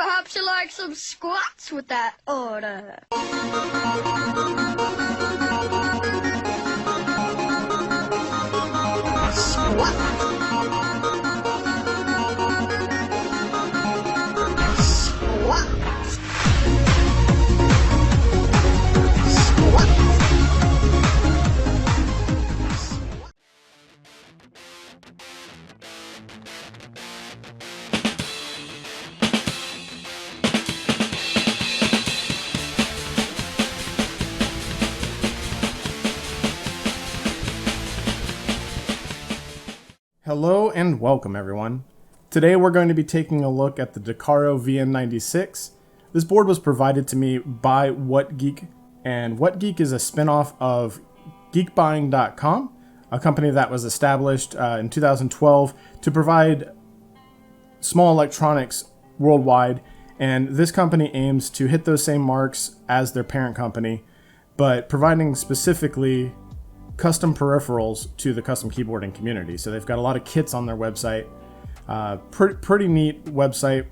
Perhaps you like some squats with that order. Squat. Hello and welcome everyone. Today we're going to be taking a look at the Dukharo VN96. This board was provided to me by WhatGeek, and WhatGeek is a spin-off of geekbuying.com, a company that was established in 2012 to provide small electronics worldwide, and this company aims to hit those same marks as their parent company, but providing specifically custom peripherals to the custom keyboarding community. So they've got a lot of kits on their website. Pretty neat website.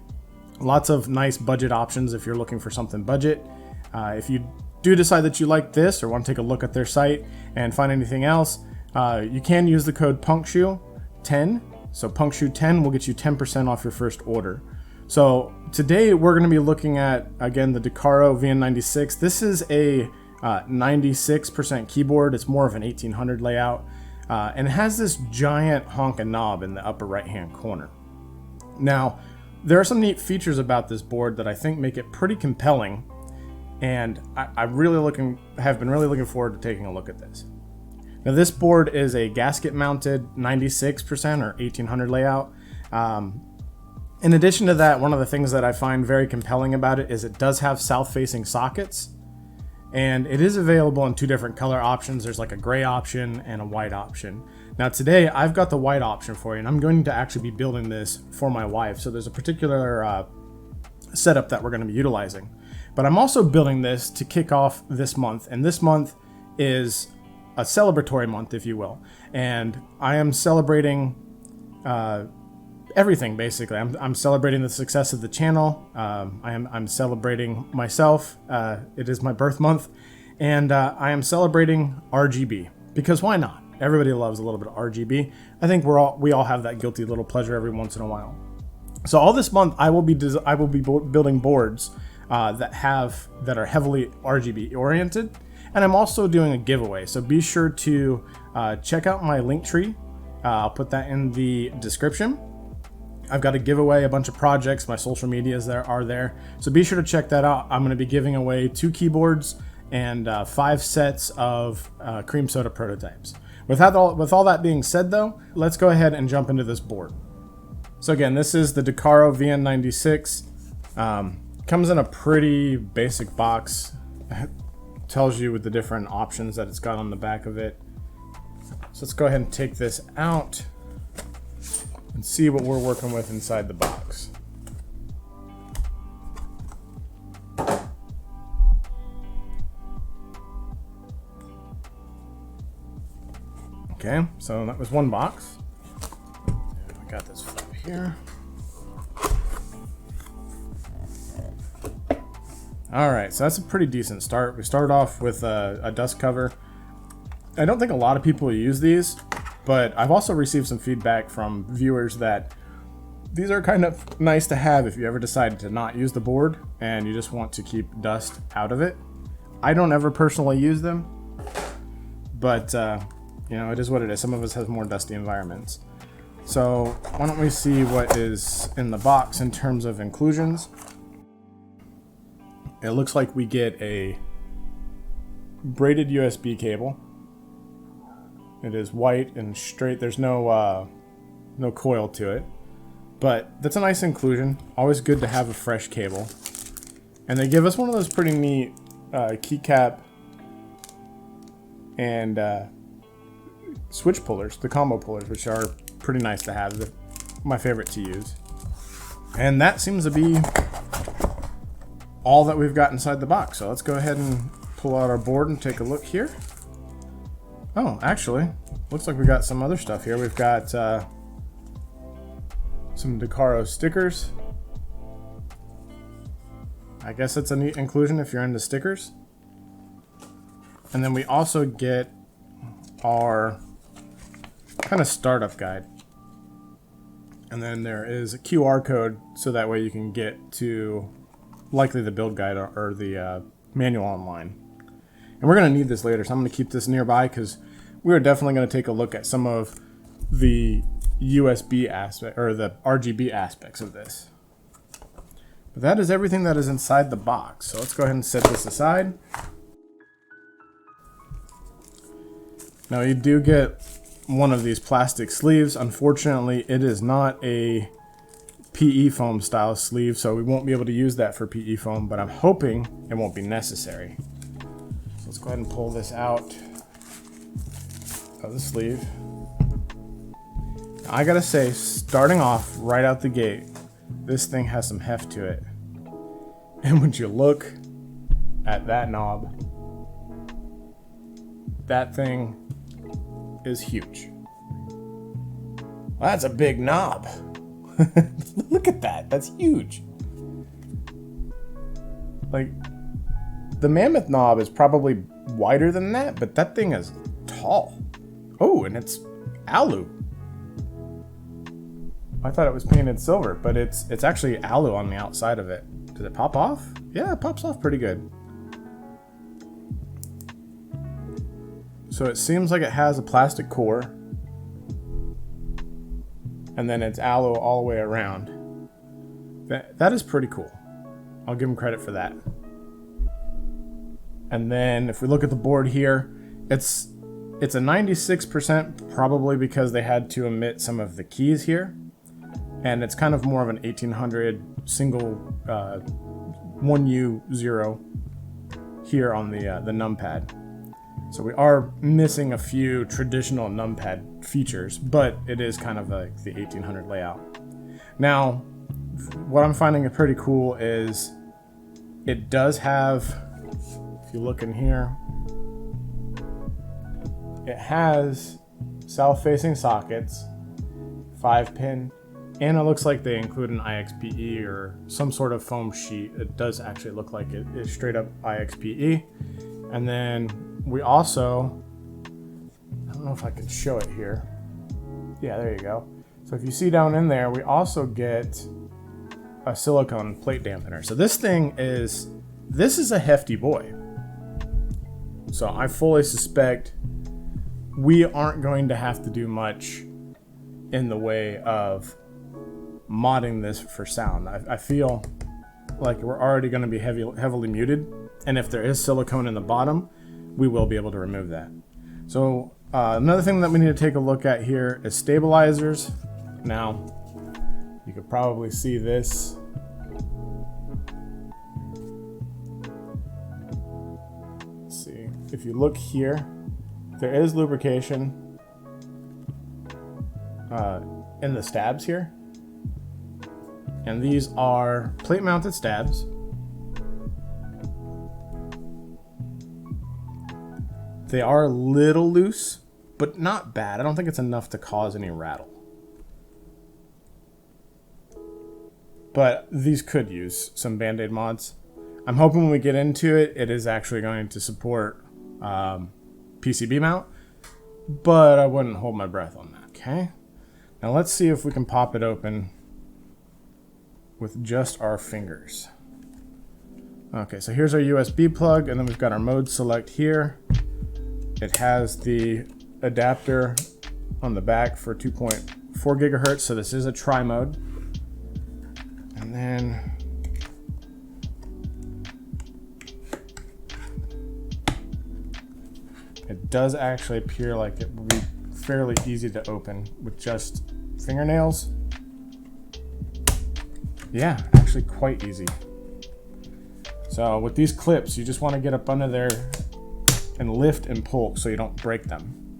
Lots of nice budget options if you're looking for something budget. If you do decide that you like this or want to take a look at their site and find anything else, you can use the code PUNKSHOE10. So PUNKSHOE10 will get you 10% off your first order. So today we're going to be looking at, again, the Dukharo VN96. This is a 96% keyboard. It's more of an 1800 layout, and it has this giant honking knob in the upper right hand corner. Now, there are some neat features about this board that I think make it pretty compelling, and have been really looking forward to taking a look at this. Now, this board is a gasket mounted 96% or 1800 layout. In addition to that, one of the things that I find very compelling about it is it does have south facing sockets. And it is available in two different color options. There's like a gray option and a white option. Now today I've got the white option for you, and I'm going to actually be building this for my wife. So there's a particular setup that we're going to be utilizing. But I'm also building this to kick off this month. And this month is a celebratory month, if you will. And I am celebrating everything, basically. I'm celebrating the success of the channel. I'm celebrating myself. It is my birth month, and I am celebrating RGB, because why not? Everybody loves a little bit of RGB. I think we all have that guilty little pleasure every once in a while. So all this month I will be building boards that are heavily RGB oriented, and I'm also doing a giveaway. So be sure to check out my link tree. I'll put that in the description. I've got a giveaway, a bunch of projects, my social medias are there. So be sure to check that out. I'm going to be giving away 2 keyboards and 5 sets of cream soda prototypes. With all that being said though, let's go ahead and jump into this board. So again, this is the Dukharo VN96. Comes in a pretty basic box. It tells you with the different options that it's got on the back of it. So let's go ahead and take this out and see what we're working with inside the box. Okay, so that was one box. I got this flip here. All right, so that's a pretty decent start. We started off with a dust cover. I don't think a lot of people use these, but I've also received some feedback from viewers that these are kind of nice to have if you ever decide to not use the board and you just want to keep dust out of it. I don't ever personally use them, but you know, it is what it is. Some of us have more dusty environments. So why don't we see what is in the box in terms of inclusions. It looks like we get a braided USB cable. It is white and straight. There's no coil to it, but that's a nice inclusion. Always good to have a fresh cable. And they give us one of those pretty neat keycap and switch pullers, the combo pullers, which are pretty nice to have. They're my favorite to use. And that seems to be all that we've got inside the box. So let's go ahead and pull out our board and take a look here. Oh, actually, looks like we got some other stuff here. We've got some Dukharo stickers. I guess it's a neat inclusion if you're into stickers. And then we also get our kind of startup guide. And then there is a QR code, so that way you can get to likely the build guide or the manual online. And we're going to need this later, so I'm going to keep this nearby because we are definitely going to take a look at some of the USB aspect or the RGB aspects of this. But that is everything that is inside the box. So let's go ahead and set this aside. Now you do get one of these plastic sleeves. Unfortunately, it is not a PE foam style sleeve, so we won't be able to use that for PE foam, but I'm hoping it won't be necessary. So let's go ahead and pull this out of the sleeve. Now, I gotta say, starting off right out the gate, this thing has some heft to it. And when you look at that knob, that thing is huge. Well, that's a big knob. Look at that. That's huge. Like, the mammoth knob is probably wider than that, but that thing is tall. Oh, and it's alu. I thought it was painted silver, but it's actually alu on the outside of it. Does it pop off? Yeah, it pops off pretty good. So it seems like it has a plastic core, and then it's alu all the way around. That is pretty cool. I'll give them credit for that. And then if we look at the board here, it's a 96%, probably because they had to omit some of the keys here. And it's kind of more of an 1800 single 1U0 here on the numpad. So we are missing a few traditional numpad features, but it is kind of like the 1800 layout. Now, what I'm finding pretty cool is it does have, if you look in here, it has south-facing sockets, 5-pin, and it looks like they include an IXPE or some sort of foam sheet. It does actually look like it is straight up IXPE. And then we also, I don't know if I can show it here. Yeah, there you go. So if you see down in there, we also get a silicone plate dampener. So this is a hefty boy. So I fully suspect we aren't going to have to do much in the way of modding this for sound. I feel like we're already going to be heavily muted, and if there is silicone in the bottom, we will be able to remove that. So another thing that we need to take a look at here is stabilizers. Now, you could probably see this. Let's see. If you look here, there is lubrication in the stabs here. And these are plate mounted stabs. They are a little loose, but not bad. I don't think it's enough to cause any rattle. But these could use some Band-Aid mods. I'm hoping when we get into it, it is actually going to support PCB mount, but I wouldn't hold my breath on that, okay? Now let's see if we can pop it open with just our fingers. Okay, so here's our USB plug, and then we've got our mode select here. It has the adapter on the back for 2.4 gigahertz, so this is a tri-mode. And then it does actually appear like it will be fairly easy to open with just fingernails. Yeah, actually quite easy. So with these clips, you just want to get up under there and lift and pull so you don't break them.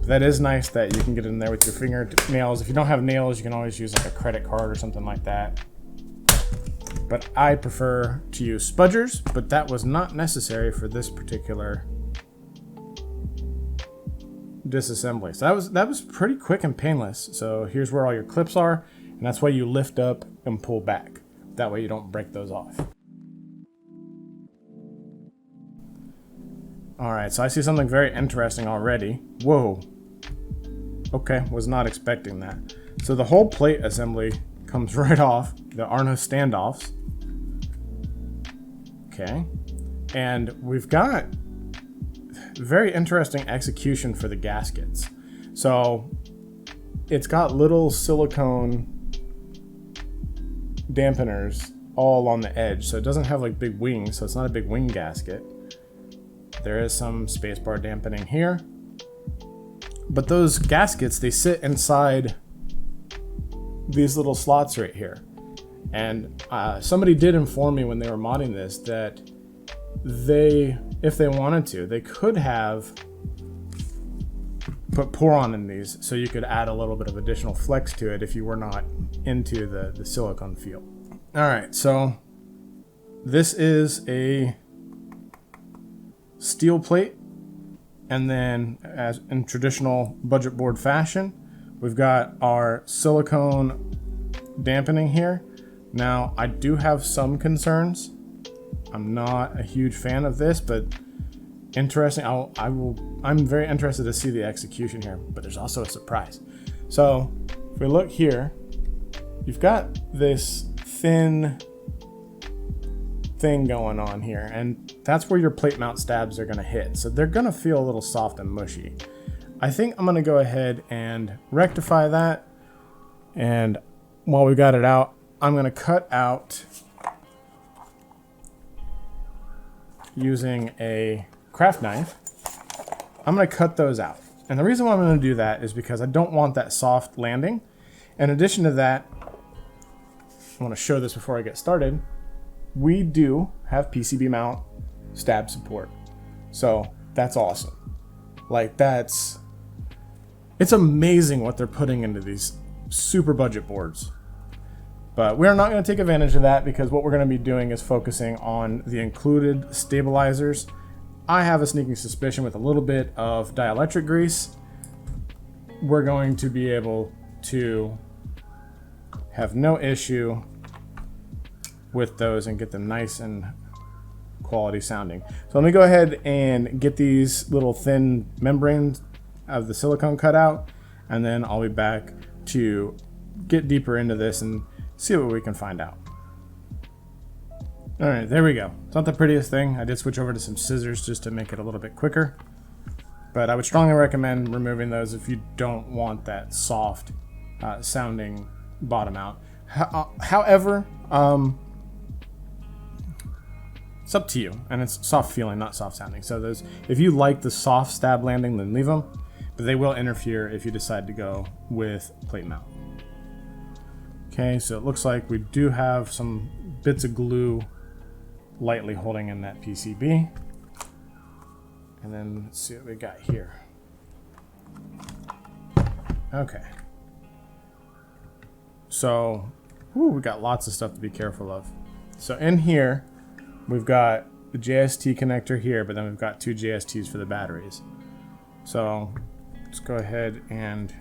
That is nice that you can get in there with your fingernails. If you don't have nails, you can always use like a credit card or something like that. But I prefer to use spudgers, but that was not necessary for this particular disassembly. So that was pretty quick and painless. So here's where all your clips are, And that's why you lift up and pull back. That way you don't break those off. Alright, so I see something very interesting already. Whoa. Okay, was not expecting that. So the whole plate assembly comes right off. There are no standoffs. Okay. And we've got very interesting execution for the gaskets. So it's got little silicone dampeners all on the edge. So it doesn't have like big wings, so it's not a big wing gasket. There is some spacebar dampening here. But those gaskets, they sit inside these little slots right here. And somebody did inform me when they were modding this that they, if they wanted to, they could have put Poron in these so you could add a little bit of additional flex to it if you were not into the silicone feel. Alright, so this is a steel plate, and then as in traditional budget board fashion, we've got our silicone dampening here. Now I do have some concerns. I'm not a huge fan of this, but interesting. I'm very interested to see the execution here, but there's also a surprise. So if we look here, you've got this thin thing going on here, and that's where your plate mount stabs are going to hit. So they're going to feel a little soft and mushy. I think I'm going to go ahead and rectify that. And while we got it out, I'm going to cut out using a craft knife. I'm going to cut those out. And the reason why I'm going to do that is because I don't want that soft landing. In addition to that, I want to show this before I get started. We do have PCB mount stab support. So that's awesome. Like it's amazing what they're putting into these super budget boards. But we're not going to take advantage of that because what we're going to be doing is focusing on the included stabilizers. I have a sneaking suspicion with a little bit of dielectric grease, we're going to be able to have no issue with those and get them nice and quality sounding. So let me go ahead and get these little thin membranes of the silicone cut out, and then I'll be back to get deeper into this and see what we can find out. All right, there we go. It's not the prettiest thing. I did switch over to some scissors just to make it a little bit quicker, but I would strongly recommend removing those if you don't want that soft sounding bottom out. However, it's up to you, and it's soft feeling, not soft sounding. So those, if you like the soft stab landing, then leave them, but they will interfere if you decide to go with plate mount. Okay, so it looks like we do have some bits of glue lightly holding in that PCB. And then let's see what we got here. Okay. So, we got lots of stuff to be careful of. So in here, we've got the JST connector here, but then we've got two JSTs for the batteries. So let's go ahead and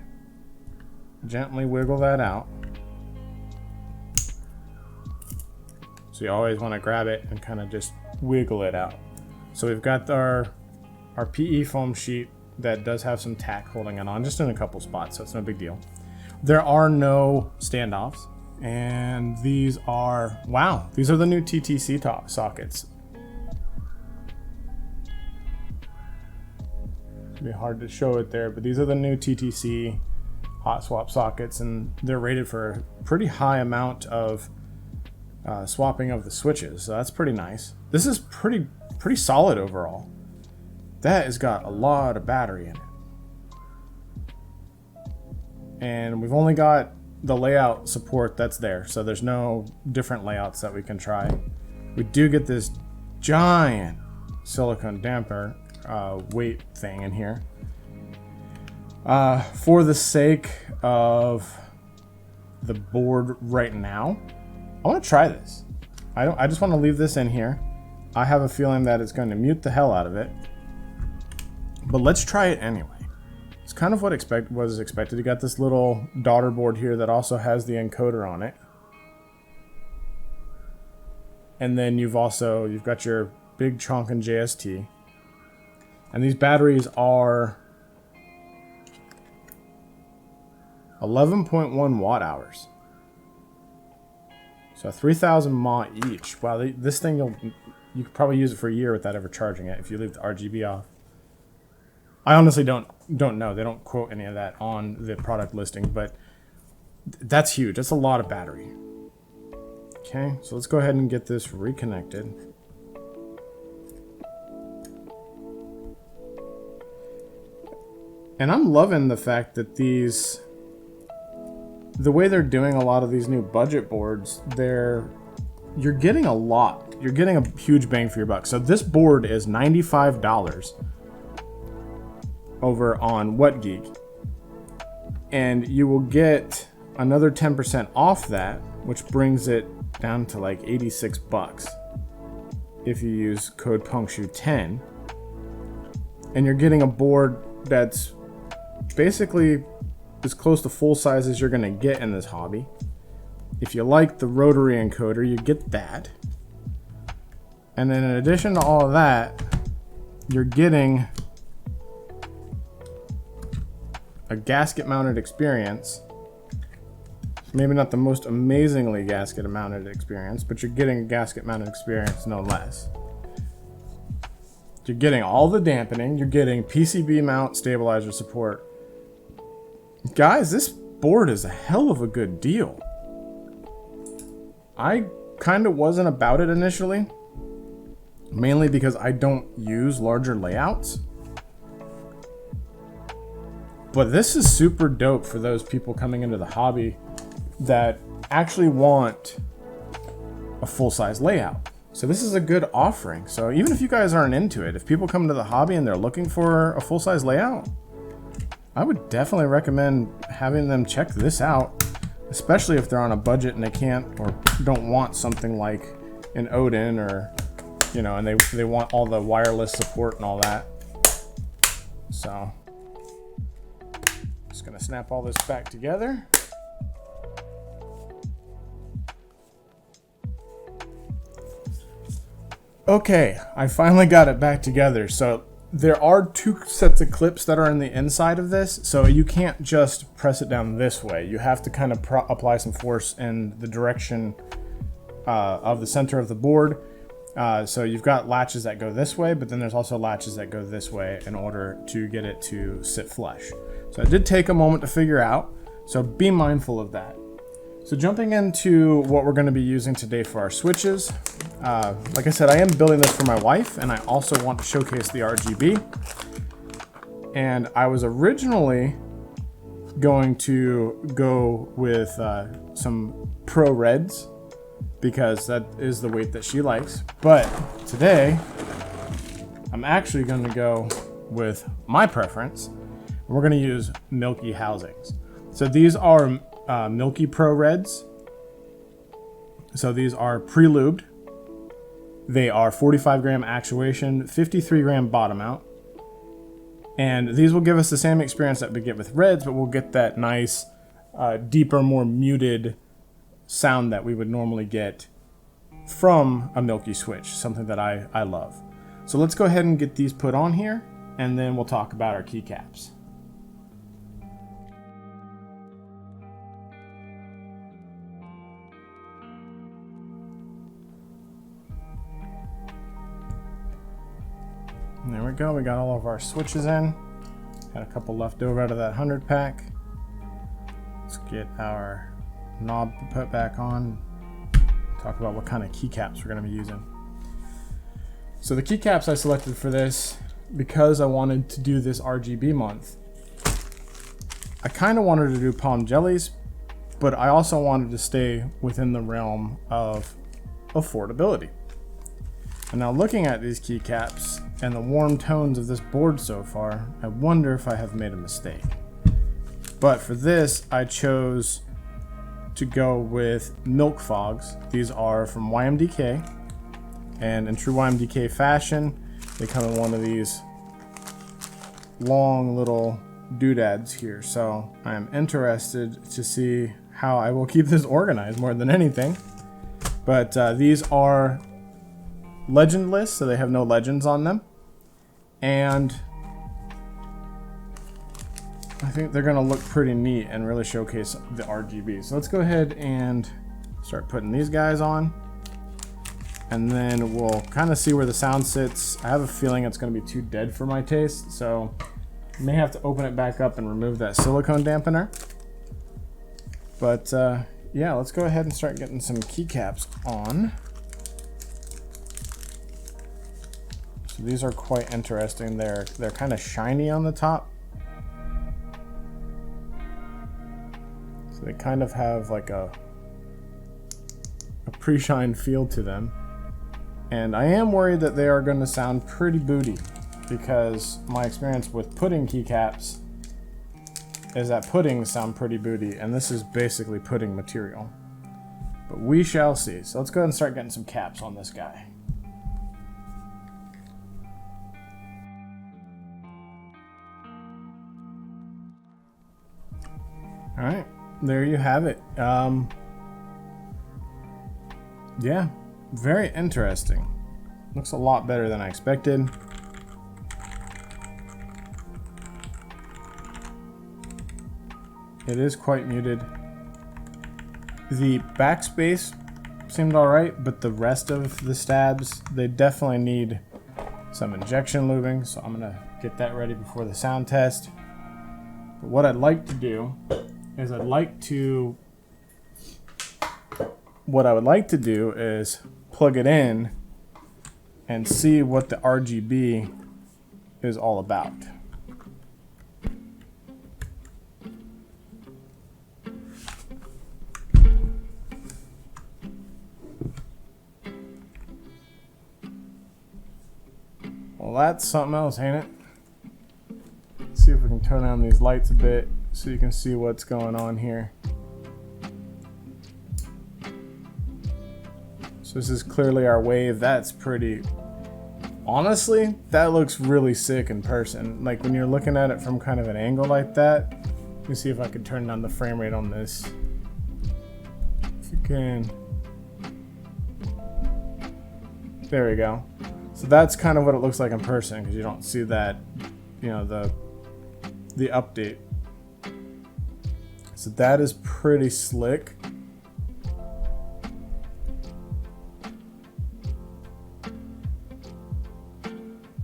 gently wiggle that out. So you always want to grab it and kind of just wiggle it out. So we've got our PE foam sheet that does have some tack holding it on, just in a couple spots, so it's no big deal. There are no standoffs, and these are, wow, these are the new TTC sockets. It'd be hard to show it there, but these are the new TTC hot swap sockets, and they're rated for a pretty high amount of swapping of the switches, so that's pretty nice. This is pretty solid overall. That has got a lot of battery in it. And we've only got the layout support that's there, so there's no different layouts that we can try. We do get this giant silicone damper weight thing in here. For the sake of the board right now, I want to try this. I just want to leave this in here. I have a feeling that it's going to mute the hell out of it, but let's try it anyway. It's kind of what was expected. You got this little daughter board here that also has the encoder on it. And then you've got your big Chonkin JST. And these batteries are 11.1 watt hours. So 3,000 mAh each. Wow, this thing, you could probably use it for a year without ever charging it if you leave the RGB off. I honestly don't know. They don't quote any of that on the product listing, but that's huge. That's a lot of battery. Okay, so let's go ahead and get this reconnected. And I'm loving the fact that the way they're doing a lot of these new budget boards, you're getting a lot. You're getting a huge bang for your buck. So this board is $95 over on WhatGeek. And you will get another 10% off that, which brings it down to like 86 bucks if you use code PUNKSHOE10. And you're getting a board that's basically as close to full size as you're going to get in this hobby. If you like the rotary encoder, you get that. And then in addition to all of that, you're getting a gasket mounted experience. Maybe not the most amazingly gasket mounted experience, but you're getting a gasket mounted experience no less. You're getting all the dampening, you're getting PCB mount stabilizer support. Guys, this board is a hell of a good deal. I kind of wasn't about it initially, mainly because I don't use larger layouts. But this is super dope for those people coming into the hobby that actually want a full-size layout. So this is a good offering. So even if you guys aren't into it, if people come into the hobby and they're looking for a full-size layout, I would definitely recommend having them check this out, especially if they're on a budget and they can't or don't want something like an Odin or, you know, and they want all the wireless support and all that. So just gonna snap all this back together. Okay, I finally got it back together. So there are two sets of clips that are in the inside of this, so you can't just press it down this way. You have to kind of apply some force in the direction of the center of the board. So you've got latches that go this way, but then there's also latches that go this way in order to get it to sit flush. So it did take a moment to figure out, so be mindful of that. So jumping into what we're going to be using today for our switches. Like I said, I am building this for my wife, and I also want to showcase the RGB. And I was originally going to go with some Pro Reds, because that is the weight that she likes. But today, I'm actually going to go with my preference. We're going to use Milky housings. So these are Milky Pro Reds. So these are pre-lubed. They are 45 gram actuation, 53 gram bottom out. And these will give us the same experience that we get with Reds, but we'll get that nice, deeper, more muted sound that we would normally get from a Milky switch, something that I love. So let's go ahead and get these put on here, and then we'll talk about our keycaps. And there we go, we got all of our switches in. Got a couple left over out of that 100 pack. Let's get our knob put back on. Talk about what kind of keycaps we're going to be using. So the keycaps I selected for this, because I wanted to do this RGB month, I kind of wanted to do palm jellies, but I also wanted to stay within the realm of affordability. And now looking at these keycaps and the warm tones of this board so far, I wonder if I have made a mistake. But for this, I chose to go with Milk Fogs. These are from YMDK, and in true YMDK fashion, they come in one of these long little doodads here, so I am interested to see how I will keep this organized more than anything. But these are legendless, so they have no legends on them, and I think they're gonna look pretty neat and really showcase the RGB. So let's go ahead and start putting these guys on, and then we'll kind of see where the sound sits. I have a feeling it's gonna be too dead for my taste, so I may have to open it back up and remove that silicone dampener. But yeah, let's go ahead and start getting some keycaps on. So these are quite interesting. They're kind of shiny on the top. So they kind of have like a pre-shine feel to them. And I am worried that they are going to sound pretty booty, because my experience with pudding keycaps is that puddings sound pretty booty, and this is basically pudding material. But we shall see. So let's go ahead and start getting some caps on this guy. All right, there you have it. Yeah, very interesting. Looks a lot better than I expected. It is quite muted. The backspace seemed alright, but the rest of the stabs, they definitely need some injection lubing, so I'm gonna get that ready before the sound test. But what I'd like to do is what I would like to do is plug it in and see what the RGB is all about. Well, that's something else, ain't it? Let's see if we can turn on these lights a bit so you can see what's going on here. So this is clearly our wave. That's pretty... Honestly, that looks really sick in person. Like when you're looking at it from kind of an angle like that. Let me see if I can turn down the frame rate on this. If you can. There we go. So that's kind of what it looks like in person, because you don't see that, you know, the update. So that is pretty slick.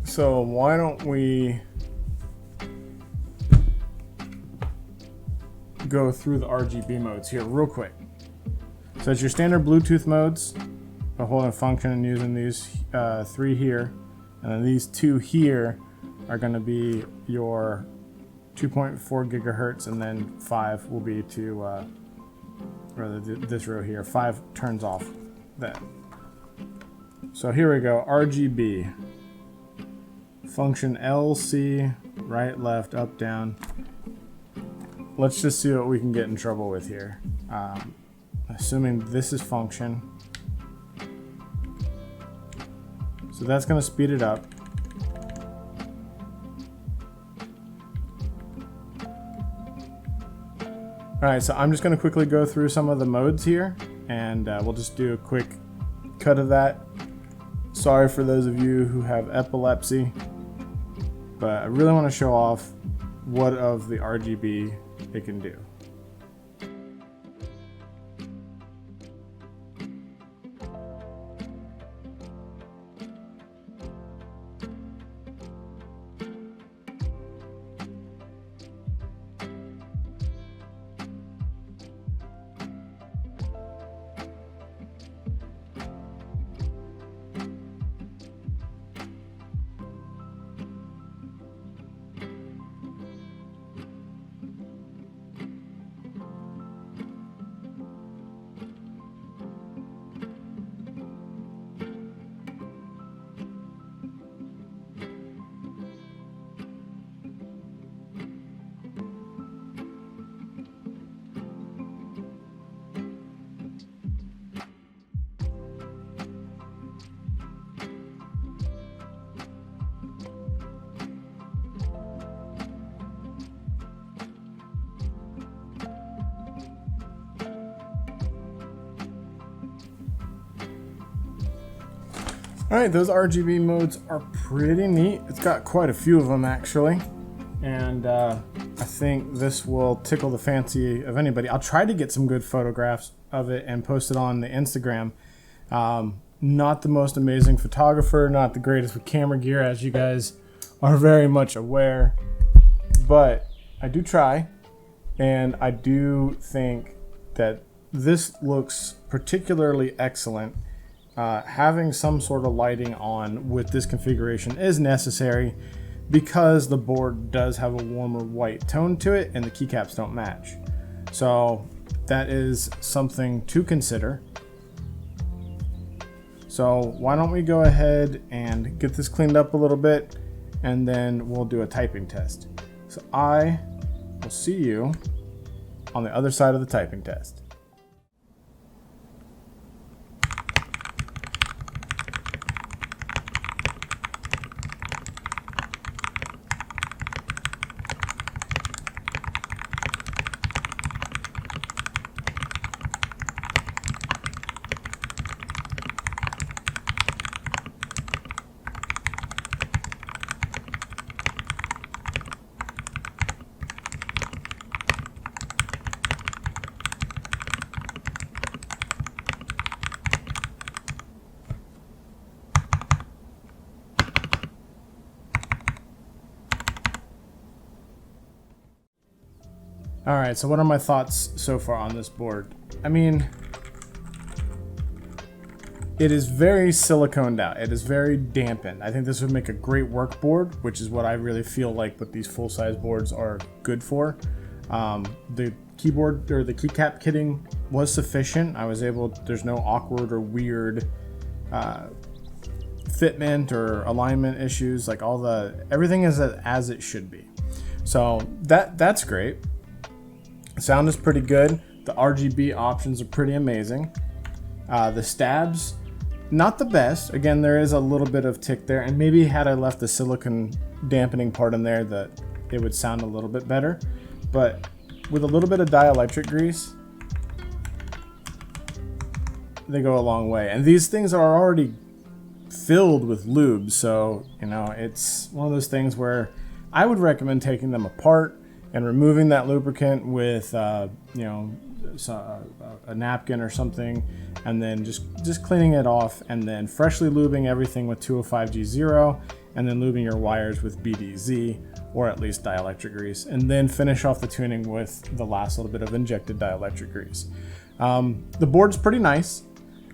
So why don't we go through the RGB modes here real quick. So it's your standard Bluetooth modes by holding function and using these three here, and then these two here are going to be your 2.4 gigahertz, and then 5 will be to this row here. 5 turns off that. So here we go. RGB function LC, right, left, up, down. Let's just see what we can get in trouble with here. Assuming this is function. So that's going to speed it up. Alright, so I'm just going to quickly go through some of the modes here, and we'll just do a quick cut of that. Sorry for those of you who have epilepsy, but I really want to show off what of the RGB it can do. Alright, those RGB modes are pretty neat. It's got quite a few of them actually. And I think this will tickle the fancy of anybody. I'll try to get some good photographs of it and post it on the Instagram. Not the most amazing photographer, not the greatest with camera gear, as you guys are very much aware. But I do try, and I do think that this looks particularly excellent. Having some sort of lighting on with this configuration is necessary because the board does have a warmer white tone to it and the keycaps don't match. So that is something to consider. So why don't we go ahead and get this cleaned up a little bit, and then we'll do a typing test. So I will see you on the other side of the typing test. Alright, so what are my thoughts so far on this board? I mean, it is very siliconed out. It is very dampened. I think this would make a great work board, which is what I really feel like what these full-size boards are good for. The keyboard or the keycap kitting was sufficient. I was able, there's no awkward or weird fitment or alignment issues. Like everything is as it should be. So that's great. Sound is pretty good. The RGB options are pretty amazing. The stabs, not the best. Again, there is a little bit of tick there, and maybe had I left the silicone dampening part in there, that it would sound a little bit better. But with a little bit of dielectric grease, they go a long way. And these things are already filled with lube, so you know, it's one of those things where I would recommend taking them apart and removing that lubricant with you know, a napkin or something, and then just cleaning it off, and then freshly lubing everything with 205G0, and then lubing your wires with BDZ, or at least dielectric grease, and then finish off the tuning with the last little bit of injected dielectric grease. The board's pretty nice.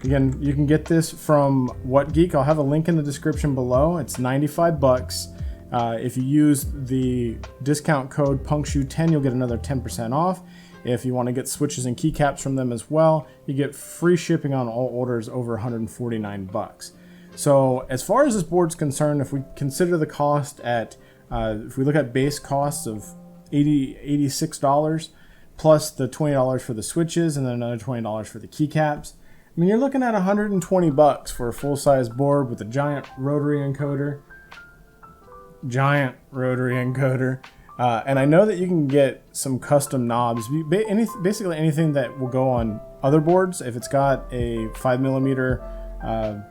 Again, you can get this from WhatGeek. I'll have a link in the description below. It's 95 bucks. If you use the discount code PUNKSHOE10, you'll get another 10% off. If you want to get switches and keycaps from them as well, you get free shipping on all orders over 149 bucks. So as far as this board's concerned, if we consider the cost at, if we look at base costs of $86 plus the $20 for the switches and then another $20 for the keycaps, I mean, you're looking at 120 bucks for a full-size board with a giant rotary encoder. And I know that you can get some custom knobs, basically anything that will go on other boards. If it's got a 5mm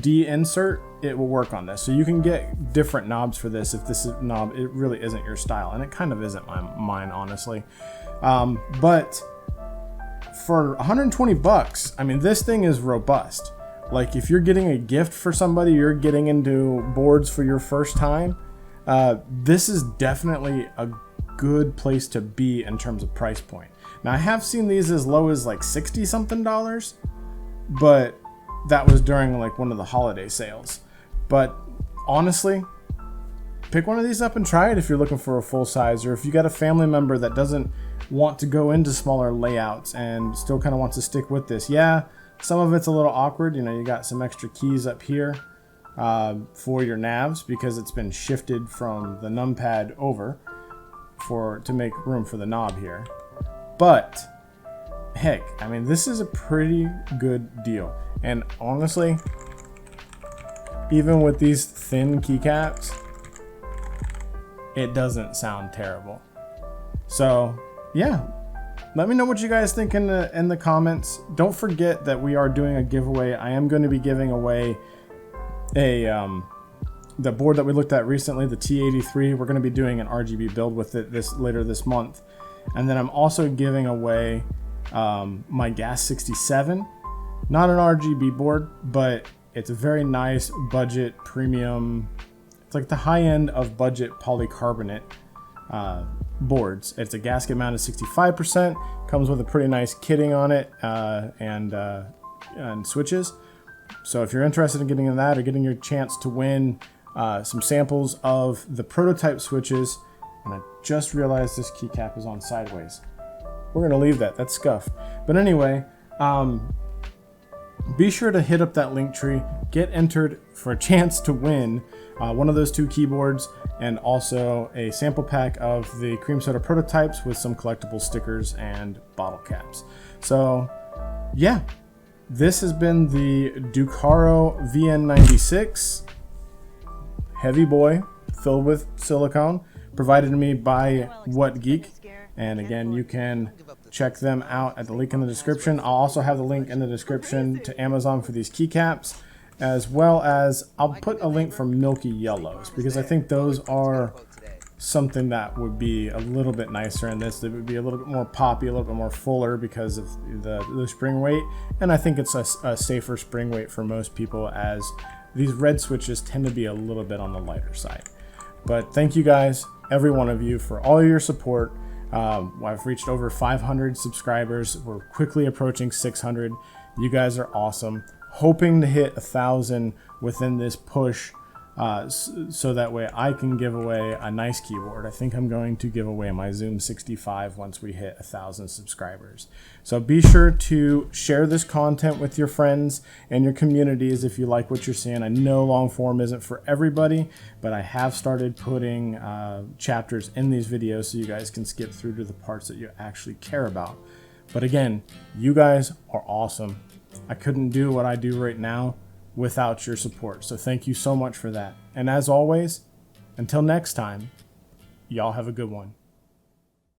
D insert, it will work on this. So you can get different knobs for this if this knob, it really isn't your style, and it kind of isn't mine, honestly. But for 120 bucks, I mean, this thing is robust. Like, if you're getting a gift for somebody, you're getting into boards for your first time, this is definitely a good place to be in terms of price point. Now, I have seen these as low as like $60 something, but that was during like one of the holiday sales. But honestly, pick one of these up and try it if you're looking for a full size, or if you got a family member that doesn't want to go into smaller layouts and still kind of wants to stick with this. Yeah, some of it's a little awkward. You know, you got some extra keys up here for your navs because it's been shifted from the numpad over to make room for the knob here. But heck, I mean, this is a pretty good deal. And honestly, even with these thin keycaps, it doesn't sound terrible. So yeah, let me know what you guys think in the comments. Don't forget that we are doing a giveaway. I am going to be giving away the board that we looked at recently, the T83. We're going to be doing an RGB build with it later this month. And then I'm also giving away my Gas 67. Not an RGB board, but it's a very nice budget premium. It's like the high end of budget polycarbonate boards. It's a gasket mounted 65%, comes with a pretty nice kitting on it and switches. So if you're interested in getting in that or getting your chance to win some samples of the prototype switches, and I just realized this keycap is on sideways. We're gonna leave that, that's scuff. But anyway, be sure to hit up that link tree, get entered for a chance to win one of those 2 keyboards, and also a sample pack of the cream soda prototypes with some collectible stickers and bottle caps. So yeah, this has been the Dukharo VN96 heavy boy filled with silicone, provided to me by WhatGeek. And again, you can check them out at the link in the description. I'll also have the link in the description to Amazon for these keycaps, as well as I'll put a link for Milky yellows, because I think those are something that would be a little bit nicer in this. It would be a little bit more poppy, a little bit more fuller because of the spring weight, and I think it's a safer spring weight for most people, as these red switches tend to be a little bit on the lighter side. But thank you guys, every one of you, for all your support. I've reached over 500 subscribers. We're quickly approaching 600. You guys are awesome. Hoping to hit 1,000 within this push, so that way I can give away a nice keyboard. I think I'm going to give away my Zoom 65 once we hit 1,000 subscribers. So be sure to share this content with your friends and your communities if you like what you're seeing. I know long form isn't for everybody, but I have started putting chapters in these videos so you guys can skip through to the parts that you actually care about. But again, you guys are awesome. I couldn't do what I do right now without your support. So thank you so much for that. And as always, until next time, y'all have a good one.